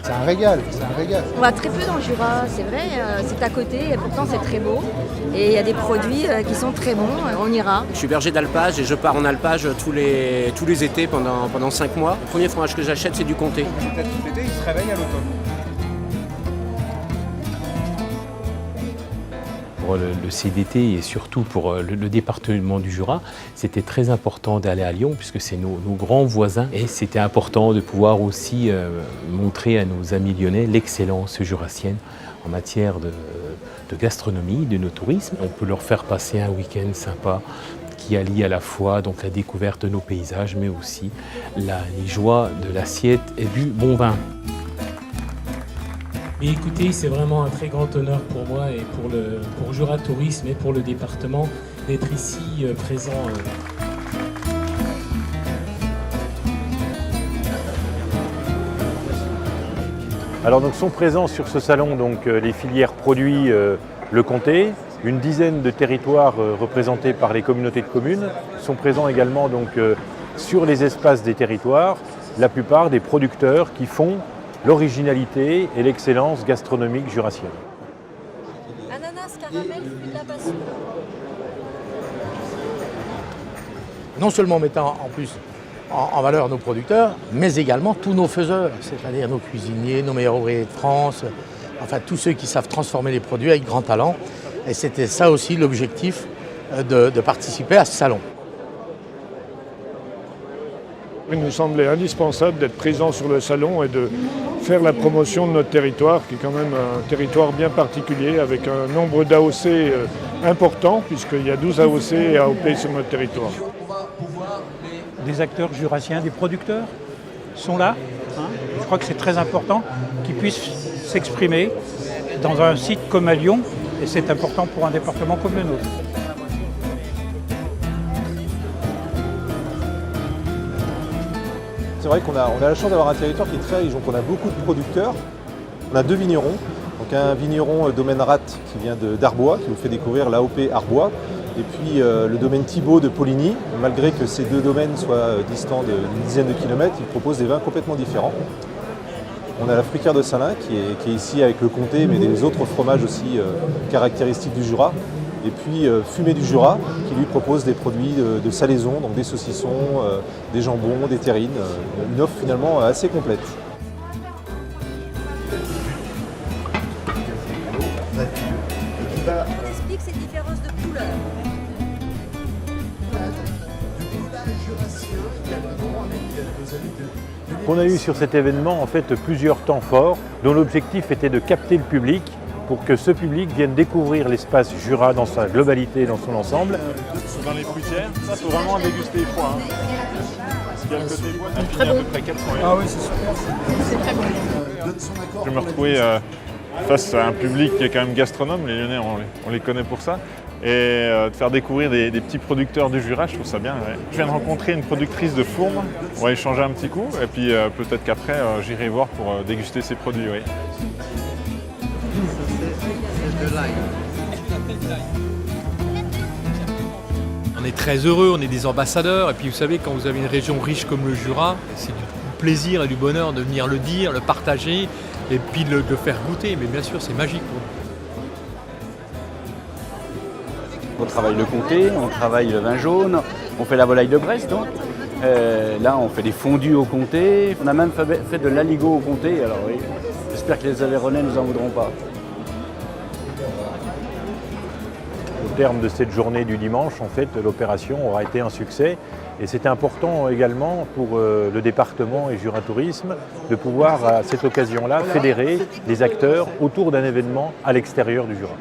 C'est un régal, c'est un régal. On va très peu dans le Jura, c'est vrai, c'est à côté et pourtant c'est très beau. Et il y a des produits qui sont très bons, on ira. Je suis berger d'alpage et je pars en alpage tous les étés pendant 5 mois. Le premier fromage que j'achète, c'est du comté. Peut-être tout l'été, il se réveille à l'automne. Pour le CDT et surtout pour le département du Jura, c'était très important d'aller à Lyon puisque c'est nos grands voisins et c'était important de pouvoir aussi montrer à nos amis lyonnais l'excellence jurassienne en matière de gastronomie, de tourisme. On peut leur faire passer un week-end sympa qui allie à la fois donc, la découverte de nos paysages mais aussi les joies de l'assiette et du bon vin. Et écoutez, c'est vraiment un très grand honneur pour moi et pour Jura Tourisme et pour le département d'être ici présent. Alors donc sont présents sur ce salon donc, les filières produits Le Comté, une dizaine de territoires représentés par les communautés de communes, sont présents également donc, sur les espaces des territoires, la plupart des producteurs qui font l'originalité et l'excellence gastronomique jurassienne. Ananas, caramel, fruit de la passion. Non seulement mettant en plus en valeur nos producteurs, mais également tous nos faiseurs, c'est-à-dire nos cuisiniers, nos meilleurs ouvriers de France, enfin tous ceux qui savent transformer les produits avec grand talent. Et c'était ça aussi l'objectif de participer à ce salon. Il nous semblait indispensable d'être présent sur le salon et de faire la promotion de notre territoire, qui est quand même un territoire bien particulier, avec un nombre d'AOC important, puisqu'il y a 12 AOC et AOP sur notre territoire. Des acteurs jurassiens, des producteurs sont là. Je crois que c'est très important qu'ils puissent s'exprimer dans un site comme à Lyon, et c'est important pour un département comme le nôtre. C'est vrai qu'on a la chance d'avoir un territoire qui est très riche, donc on a beaucoup de producteurs. On a 2 vignerons, donc un vigneron domaine Rat qui vient d'Arbois, qui nous fait découvrir l'AOP Arbois, et puis le domaine Thibault de Poligny. Malgré que ces 2 domaines soient distants d'une dizaine de kilomètres, ils proposent des vins complètement différents. On a la Fruitière de Salins qui est ici avec le comté, mais des autres fromages aussi caractéristiques du Jura. Et puis Fumée du Jura, qui lui propose des produits de salaison, donc des saucissons, des jambons, des terrines, une offre finalement assez complète. Explique ces différences de couleurs. On a eu sur cet événement en fait plusieurs temps forts dont l'objectif était de capter le public pour que ce public vienne découvrir l'espace Jura dans sa globalité, dans son ensemble. Dans les fruitières, ça faut vraiment déguster les foies. Parce qu'il y a le côté bois, il y a à peu près 400 euros. Ah oui, c'est super. C'est très bon. Je me retrouvais face à un public qui est quand même gastronome, les Lyonnais on les connaît pour ça. Et de faire découvrir des petits producteurs du Jura, je trouve ça bien. Ouais. Je viens de rencontrer une productrice de fourme, on va échanger un petit coup, et puis peut-être qu'après j'irai voir pour déguster ses produits. Oui. On est très heureux, on est des ambassadeurs, et puis vous savez, quand vous avez une région riche comme le Jura, c'est du plaisir et du bonheur de venir le dire, le partager, et puis de le faire goûter, mais bien sûr c'est magique pour nous. On travaille le comté, on travaille le vin jaune, on fait la volaille de Brest donc. Là on fait des fondus au comté, on a même fait de l'aligot au comté, alors oui, j'espère que les Aveyronais ne nous en voudront pas. Au terme de cette journée du dimanche, en fait, l'opération aura été un succès et c'était important également pour le département et Jura Tourisme de pouvoir à cette occasion-là fédérer les acteurs autour d'un événement à l'extérieur du Jura.